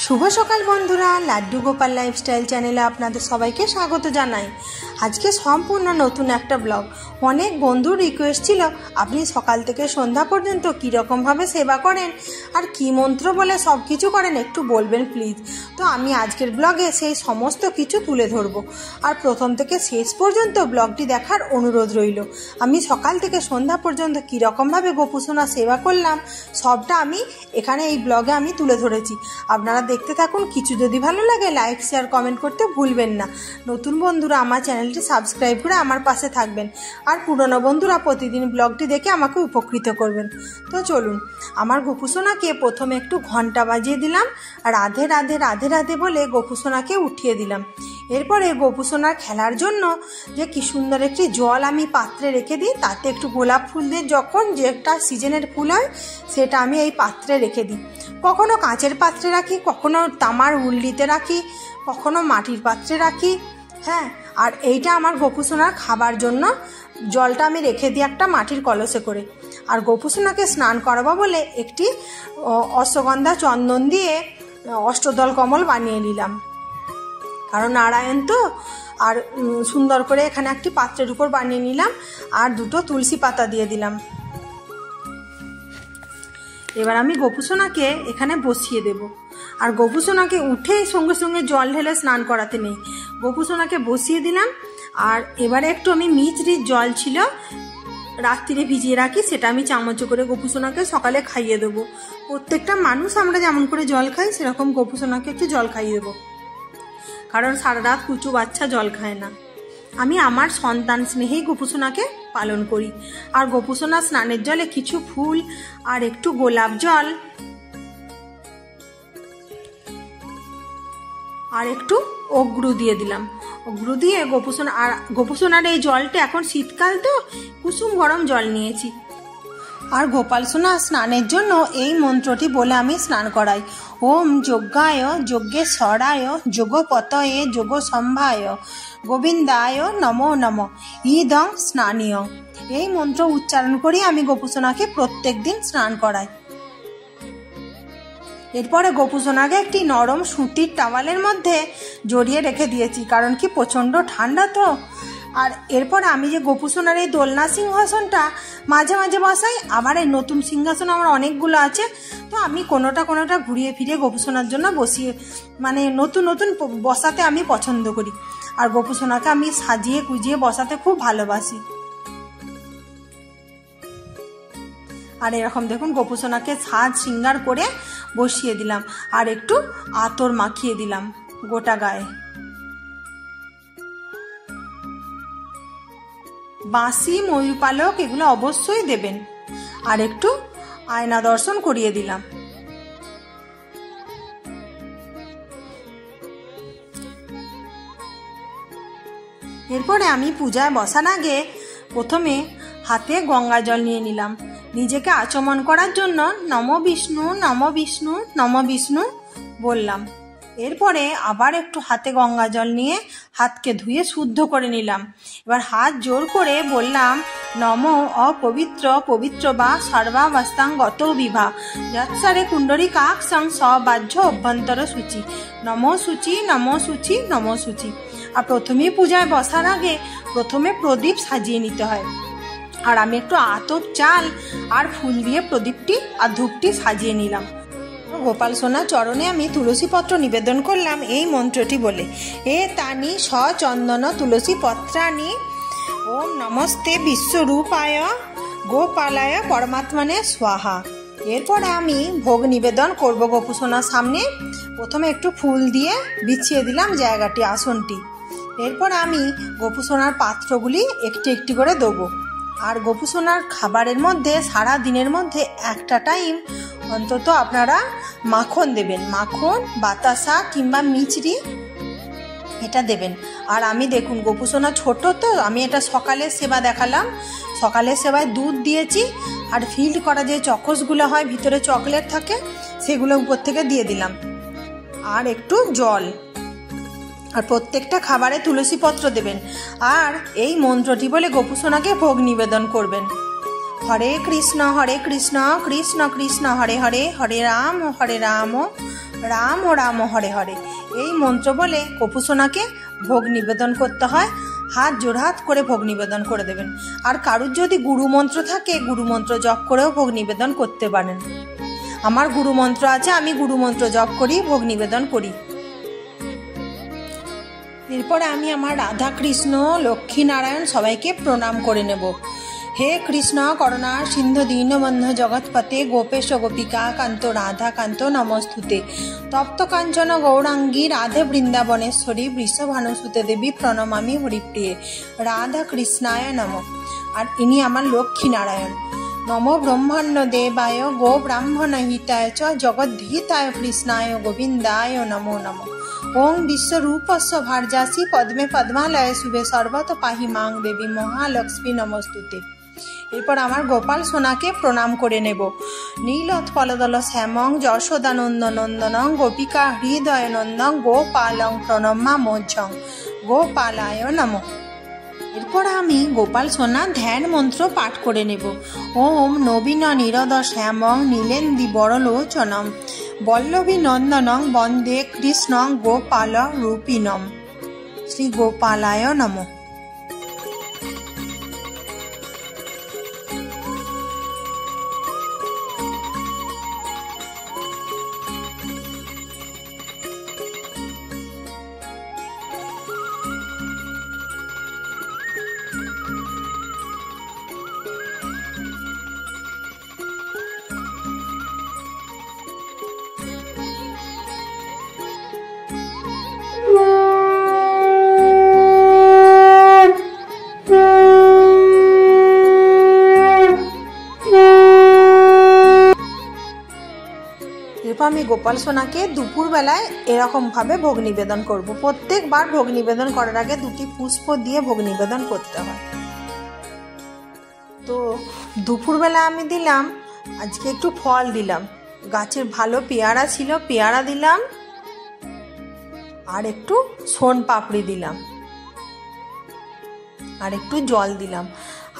শুভ সকাল বন্ধুরা, লাড্ডু গোপাল লাইফস্টাইল চ্যানেলে আপনাদের সবাইকে স্বাগত জানাই। আজকে সম্পূর্ণ নতুন একটা ব্লগ। অনেক বন্ধুর রিকোয়েস্ট ছিল আপনি সকাল থেকে সন্ধ্যা পর্যন্ত কীরকমভাবে সেবা করেন আর কী মন্ত্র বলে সব কিছু করেন একটু বলবেন প্লিজ। তো আমি আজকের ব্লগে সেই সমস্ত কিছু তুলে ধরবো, আর প্রথম থেকে শেষ পর্যন্ত ব্লগটি দেখার অনুরোধ রইল। আমি সকাল থেকে সন্ধ্যা পর্যন্ত কীরকমভাবে গোপুসোনা সেবা করলাম সবটা আমি এখানে এই ব্লগে আমি তুলে ধরেছি। আপনারা দেখতে থাকুন। কিছু যদি ভালো লাগে লাইক শেয়ার কমেন্ট করতে ভুলবেন না। নতুন বন্ধুরা আমার চ্যানেলটি সাবস্ক্রাইব করে আমার পাশে থাকবেন, আর পুরনো বন্ধুরা প্রতিদিন ব্লগটি দেখে আমাকে উপকৃত করবেন। তো চলুন, আমার গোপুসোনাকে প্রথমে একটু ঘন্টা বাজিয়ে দিলাম, আর রাধে রাধে রাধে রাধে বলে গোপুসোনাকে উঠিয়ে দিলাম। এরপরে গোপুসোনার খেলার জন্য যে কি সুন্দর একটি জল আমি পাত্রে রেখে দিই, তাতে একটু গোলাপ ফুল দিয়ে যখন যে একটা সিজনের ফুল হয় সেটা আমি এই পাত্রে রেখে দিই। কখনো কাঁচের পাত্রে রাখি, কখনো তামার উল্লিতে রাখি, কখনো মাটির পাত্রে রাখি। হ্যাঁ, আর এইটা আমার গোপুসোনার খাবার জন্য জলটা আমি রেখে দিই একটা মাটির কলসে করে। আর গোপুসোনাকে স্নান করাবো বলে একটি অশ্বগন্ধা চন্দন দিয়ে অষ্টদল কমল বানিয়ে নিলাম, কারণ নারায়ণ তো। আর সুন্দর করে এখানে একটি পাত্রের উপর বানিয়ে নিলাম, আর দুটো তুলসী পাতা দিয়ে দিলাম। এবার আমি গোপুসোনাকে এখানে বসিয়ে দেব। আর গোপুসোনাকে উঠেই সঙ্গে সঙ্গে জল ঢেলে স্নান করাতে নেই, গোপুসোনাকে বসিয়ে দিলাম। আর এবারে একটু আমি মিচড়ির জল ছিল রাত্রিরে ভিজিয়ে রাখি, সেটা আমি চামচ করে গোপুসোনাকে সকালে খাইয়ে দেবো। প্রত্যেকটা মানুষ আমরা যেমন করে জল খাই সেরকম গোপুসোনাকে একটু জল খাইয়ে দেবো, কারণ সারা রাত কুচু বাচ্চা জল খায় না। আমি আমার সন্তান স্নেহেই গোপুসোনাকে পালন করি। আর গোপুসোনা স্নানের জলে কিছু ফুল আর একটু গোলাপ জল আর একটু অগ্রু দিয়ে দিলাম। অগ্রু দিয়ে গোপুসোনার এই জলটা এখন শীতকাল তো কুসুম গরম জল নিয়েছি। আর গোপাল সোনা স্নানের জন্য এই মন্ত্রটি বলে আমি স্নান করাই। ওম যজ্ঞায় যজ্ঞেশ্বরায় যোগপতয়ে যোগ সম্ভায় গোবিন্দায় নমো নমঃ ইদং স্নানীয়। এই মন্ত্র উচ্চারণ করি আমি গোপুসোনাকে প্রত্যেক দিন স্নান করাই। এরপরে গোপুসোনাকে একটি নরম সুতির টাওয়ালের মধ্যে জড়িয়ে রেখে দিয়েছি, কারণ কি প্রচণ্ড ঠান্ডা তো। আর এরপরে আমি যে গোপুসোনার এই দোলনা সিংহাসনটা মাঝে মাঝে বসাই, আবার এই নতুন সিংহাসন আমার অনেকগুলো আছে, তো আমি কোনোটা ঘুরিয়ে ফিরিয়ে গোপুসোনার জন্য বসিয়ে নতুন নতুন বসাতে আমি পছন্দ করি। আর গোপুসোনাকে আমি সাজিয়ে গুজিয়ে বসাতে খুব ভালোবাসি। আর এরকম দেখুন গোপুসোনাকে সাজ সিঙ্গার করে বসিয়ে দিলাম, আর একটু আতর মাখিয়ে দিলাম গোটা গায়ে। বাঁশি ময়ূর পালক এগুলো অবশ্যই দেবেন, আর একটু আয়না দর্শন করিয়ে দিলাম। এরপরে আমি পূজায় বসার আগে প্রথমে হাতে গঙ্গা জল নিয়ে নিলাম, নিজেকে আচমন করার জন্য নম বিষ্ণু নম বিষ্ণু নম বিষ্ণু বললাম। এরপরে আবার একটু হাতে গঙ্গা জল নিয়ে হাতকে ধুয়ে শুদ্ধ করে নিলাম। এবার হাত জোর করে বললাম নম অপবিত্র পবিত্র বা সর্বাবস্থাঙ্গত বিভা যৎসরে কুণ্ডরী কাক সং সবাহ্য অভ্যন্তর সূচি নম সূচি নম সূচি নম সূচি। আর প্রথমেই পূজায় বসার আগে প্রথমে প্রদীপ সাজিয়ে নিতে হয়। আর আমি একটু আতপ চাল আর ফুল দিয়ে প্রদীপটি আর ধূপটি সাজিয়ে নিলাম। গোপাল সোনা চরণে আমি তুলসী পত্র নিবেদন করলাম এই মন্ত্রটি বলে, এ তানি সচন্দন তুলসী পত্রানি ওম নমস্তে বিশ্বরূপায় গোপালায় পরমাত্মনে স্বাহা। এরপরে আমি ভোগ নিবেদন করব গোপুসোনার সামনে। প্রথমে একটু ফুল দিয়ে বিছিয়ে দিলাম জায়গাটি, আসনটি। এরপরে আমি গোপুসোনার পাত্রগুলি একটি একটি করে দেবো। আর গোপুসোনার খাবারের মধ্যে সারা দিনের মধ্যে একটা টাইম অন্তত আপনারা মাখন দেবেন, মাখন বাতাসা কিংবা মিচড়ি এটা দেবেন। আর আমি দেখুন গোপুসোনা ছোট তো, আমি এটা সকালের সেবা দেখালাম। সকালের সেবায় দুধ দিয়েছি, আর ফিল্ড করা যে চকোসগুলো হয় ভিতরে চকলেট থাকে সেগুলো উপর থেকে দিয়ে দিলাম, আর একটু জল। আর প্রত্যেকটা খাবারে তুলসী পত্র দেবেন, আর এই মন্ত্রটি বলে গোপুসোনাকে ভোগ নিবেদন করবেন। হরে কৃষ্ণ কৃষ্ণ কৃষ্ণ কৃষ্ণ হরে হরে, হরে রাম রাম ও রাম হরে হরে। এই মন্ত্র বলে গোপুসোনাকে ভোগ নিবেদন করতে হয়। হাত জোড়হাত করে ভোগ নিবেদন করে দেবেন। আর কারুর যদি গুরু মন্ত্র থাকে, গুরু মন্ত্র জপ করেও ভোগ নিবেদন করতে পারেন। আমার গুরু মন্ত্র আছে, আমি গুরু মন্ত্র জপ করি, ভোগ নিবেদন করি। এরপরে আমি আমার রাধা কৃষ্ণ লক্ষ্মী নারায়ণ সবাইকে প্রণাম করে নেব। হে কৃষ্ণ করুণা সিন্ধু দীনবন্ধু জগৎপতে গোপেশ গোপিকা কান্ত রাধা কান্ত নমস্তুতে। তপ্ত কাঞ্চন গৌরাঙ্গী রাধে বৃন্দাবনেশ্বরী বৃষভানুসুতে দেবী প্রণমামি হরিপ্রিয়ে। রাধা কৃষ্ণায় নম। আর ইনি আমার লক্ষ্মী নারায়ণ। নমো ব্রহ্মাণ্ড দেবায় গো ব্রাহ্মণ হিতায় চ জগদ্ধিতায় কৃষ্ণায় গোবিন্দায় নমো নমঃ। ওং বিশ্বরূপস্য ভার্যাসি পদ্মে পদ্মালয়ে শুভে সর্বত পাহি মাং দেবী মহালক্ষ্মী নমস্তুতে। এরপর আমার গোপাল সোনাকে প্রণাম করে নেব। নীলোৎপলদল শ্যামং যশোদানন্দনন্দনং গোপিকা হৃদয় নন্দং গোপালং প্রণমা মোজ্জং গোপালায় নমঃ। এরপর আমি গোপাল সোনা ধ্যান মন্ত্র পাঠ করে নেব। ওম নবীন নিরদ শ্যামং নীলেন্দি বরলোচনম বল্লভী নন্দনং বন্দে কৃষ্ণং গোপাল রূপিণম শ্রী গোপালায় নমঃ। এরপর আমি গোপাল সোনাকে দুপুরবেলায় এরকমভাবে ভোগ নিবেদন করব। প্রত্যেকবার ভোগ নিবেদন করার আগে 2টি পুষ্প দিয়ে ভোগ নিবেদন করতে হয়। তো দুপুরবেলা আমি দিলাম, আজকে একটু ফল দিলাম। গাছের ভালো পেয়ারা ছিল, পেয়ারা দিলাম, আর একটু সোন পাপড়ি দিলাম, আর একটু জল দিলাম।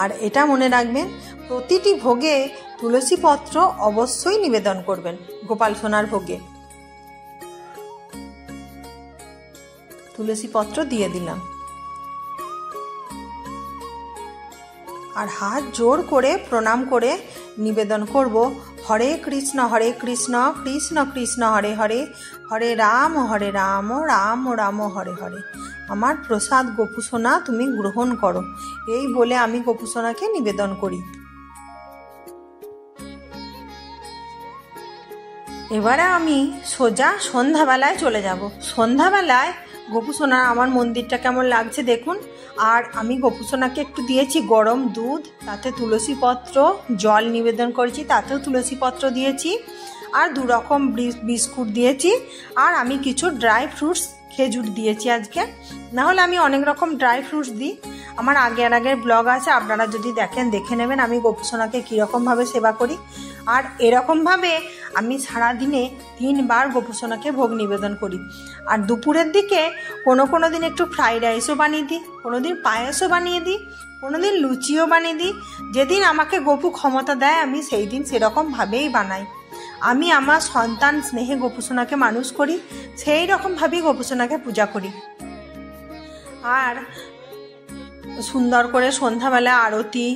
আর এটা মনে রাখবেন, প্রতিটি ভোগে তুলসী পত্র অবশ্যই নিবেদন করবেন। গোপাল সোনার ভোগে তুলসী পত্র দিয়ে দিলাম। আর হাত জোর করে প্রণাম করে নিবেদন করব, হরে কৃষ্ণ কৃষ্ণ কৃষ্ণ হরে হরে, হরে রাম রাম রাম হরে হরে। আমার প্রসাদ গোপুসোনা তুমি গ্রহণ করো, এই বলে আমি গোপুসোনাকে নিবেদন করি। এবারে আমি সোজা সন্ধ্যাবেলায় চলে যাব। সন্ধ্যাবেলায় গোপুসোনা আমার মন্দিরটা কেমন লাগছে দেখুন। আর আমি গোপুসোনাকে একটু দিয়েছি গরম দুধ, তাতে তুলসী পত্র, জল নিবেদন করেছি, তাতেও তুলসী পত্র দিয়েছি, আর 2 রকম বিস্কুট দিয়েছি, আর আমি কিছু ড্রাই ফ্রুটস খেজুর দিয়েছি আজকে। নাহলে আমি অনেক রকম ড্রাই ফ্রুটস দিই। আমার আগের ব্লগ আছে, আপনারা যদি দেখেন দেখে নেবেন আমি গোপুসোনাকে কীরকমভাবে সেবা করি। আর এরকমভাবে আমি সারাদিনে 3 বার গোপুসোনাকে ভোগ নিবেদন করি। আর দুপুরের দিকে কোনো দিন একটু ফ্রাইড রাইসও বানিয়ে দিই, কোনো দিন পায়েসও বানিয়ে দিই, কোনো দিন লুচিও বানিয়ে দিই। যেদিন আমাকে গোপু ক্ষমতা দেয় আমি সেই দিন সেরকমভাবেই বানাই। আমি আমার সন্তান স্নেহে গোপুসোনাকে মানুষ করি, সেই রকমভাবেই গোপুসোনাকে পূজা করি। আর সুন্দর করে সন্ধ্যাবেলা আরতি,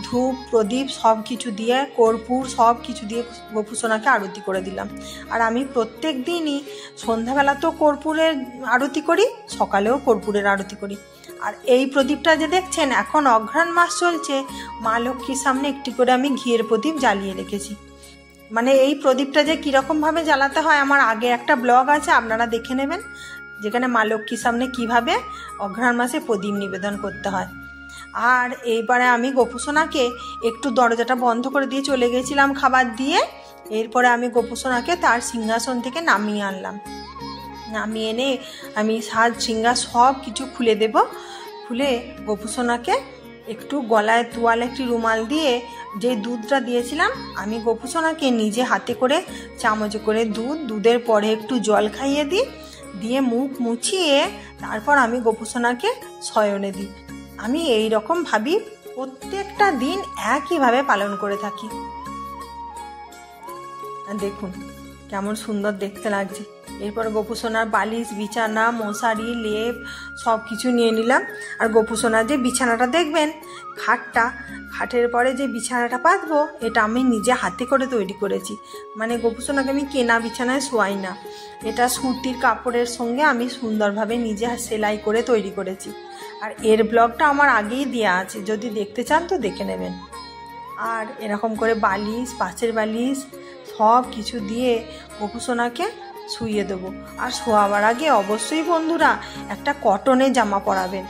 ধূপ, প্রদীপ সব কিছু দিয়ে, কর্পূর সব কিছু দিয়ে গোপুসোনাকে আরতি করে দিলাম। আর আমি প্রত্যেক দিনই সন্ধ্যাবেলা তো কর্পূরের আরতি করি, সকালেও কর্পূরের আরতি করি। আর এই প্রদীপটা যে দেখছেন, এখন অঘ্রাণ মাস চলছে, মা লক্ষ্মীর সামনে একটি করে আমি ঘিয়ের প্রদীপ জ্বালিয়ে রেখেছি। মানে এই প্রদীপটা যে কীরকমভাবে জ্বালাতে হয় আমার আগে একটা ব্লগ আছে, আপনারা দেখে নেবেন, যেখানে মা লক্ষ্মীর সামনে কীভাবে অঘ্রাণ মাসে প্রদীপ নিবেদন করতে হয়। আর এইবারে আমি গোপুসোনাকে একটু দরজাটা বন্ধ করে দিয়ে চলে গেছিলাম খাবার দিয়ে। এরপরে আমি গোপুসোনাকে তার সিংহাসন থেকে নামিয়ে আনলাম। নামিয়ে এনে আমি সাজ সিংহাস সব কিছু খুলে দেব। খুলে গোপুসোনাকে একটু গলায় তোয়ালে একটি রুমাল দিয়ে যে দুধটা দিয়েছিলাম, আমি গোপুসোনাকে নিজে হাতে করে চামচে করে দুধের পরে একটু জল খাইয়ে দিই, দিয়ে মুখ মুছিয়ে তারপর আমি গোপুসোনাকে শয়নে দিই। আমি এই রকম ভাবি প্রত্যেকটা দিন একইভাবে পালন করে থাকি। দেখুন কেমন সুন্দর দেখতে লাগছে। এরপর গোপুসোনার বালিশ, বিছানা, মশারি, লেপ সব কিছু নিয়ে নিলাম। আর গোপুসোনার যে বিছানাটা দেখবেন, খাটের পরে যে বিছানাটা পাতবো, এটা আমি নিজে হাতে করে তৈরি করেছি। মানে গোপুসোনাকে আমি কেনা বিছানায় শোয়াই না, এটা সুতির কাপড়ের সঙ্গে আমি সুন্দরভাবে নিজে সেলাই করে তৈরি করেছি। আর এর ব্লগটা আমার আগেই দেওয়া আছে, যদি দেখতে চান তো দেখে নেবেন। আর এরকম করে বালিশ, পাশের বালিশ সব কিছু দিয়ে গোপুসোনাকে শুইয়ে দেবো। আর শোয়াবার আগে অবশ্যই বন্ধুরা একটা কটনের জামা পরাবেন।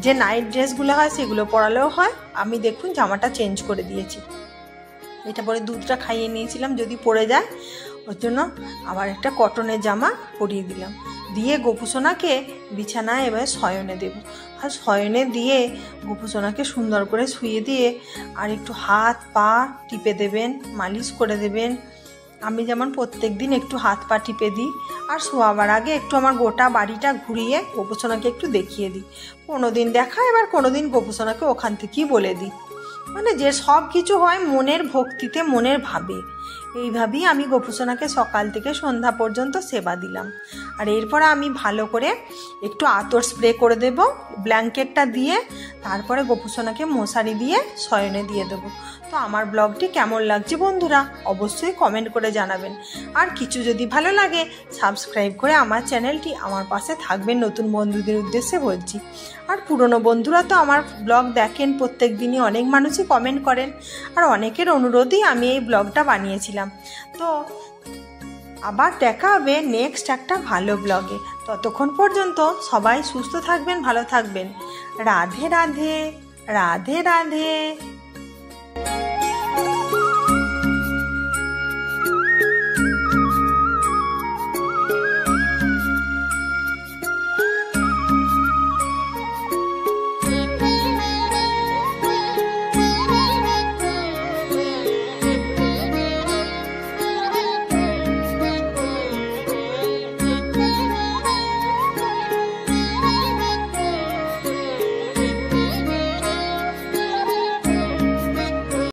যে নাইট ড্রেসগুলো হয় সেগুলো পরালেও হয়। আমি দেখুন জামাটা চেঞ্জ করে দিয়েছি, এটা পরে দুধটা খাইয়ে নিয়েছিলাম যদি পড়ে যায়, ওর জন্য আবার একটা কটনের জামা পরিয়ে দিলাম। দিয়ে গোপুসোনাকে বিছানায় এবার শয়নে দেব। আর শয়নে দিয়ে গোপুসোনাকে সুন্দর করে শুইয়ে দিয়ে আর একটু হাত পা টিপে দেবেন, মালিশ করে দেবেন। আমি যেমন প্রত্যেক দিন একটু হাত পা টিপে দিই। আর শোয়াবার আগে একটু আমার গোটা বাড়িটা ঘুরিয়ে গোপুসোনাকে একটু দেখিয়ে দিই। কোনো দিন দেখায়, এবার কোনো দিন গোপুসোনাকে ওখান থেকেই বলে দিই। মানে যে সব কিছু হয় মনের ভক্তিতে, মনের ভাবে। এইভাবেই আমি গোপুসোনাকে সকাল থেকে সন্ধ্যা পর্যন্ত সেবা দিলাম। আর এরপরে আমি ভালো করে একটু আতর স্প্রে করে দেব ব্ল্যাঙ্কেটটা দিয়ে, তারপরে গোপুসোনাকে মশারি দিয়ে শয়নে দিয়ে দেবো। তো আমার ব্লগটি কেমন লাগছে বন্ধুরা অবশ্যই কমেন্ট করে জানাবেন। আর কিছু যদি ভালো লাগে সাবস্ক্রাইব করে আমার চ্যানেলটি আমার পাশে থাকবেন, নতুন বন্ধুদের উদ্দেশ্যে বলছি। আর পুরনো বন্ধুরা তো আমার ব্লগ দেখেন প্রত্যেক দিনই, অনেক মানুষই কমেন্ট করেন। আর অনেকের অনুরোধেই আমি এই ব্লগটা বানিয়েছিলাম। তো আবার দেখা হবে নেক্সট একটা ভালো ব্লগে। ততক্ষণ পর্যন্ত সবাই সুস্থ থাকবেন, ভালো থাকবেন। রাধে রাধে, রাধে রাধে।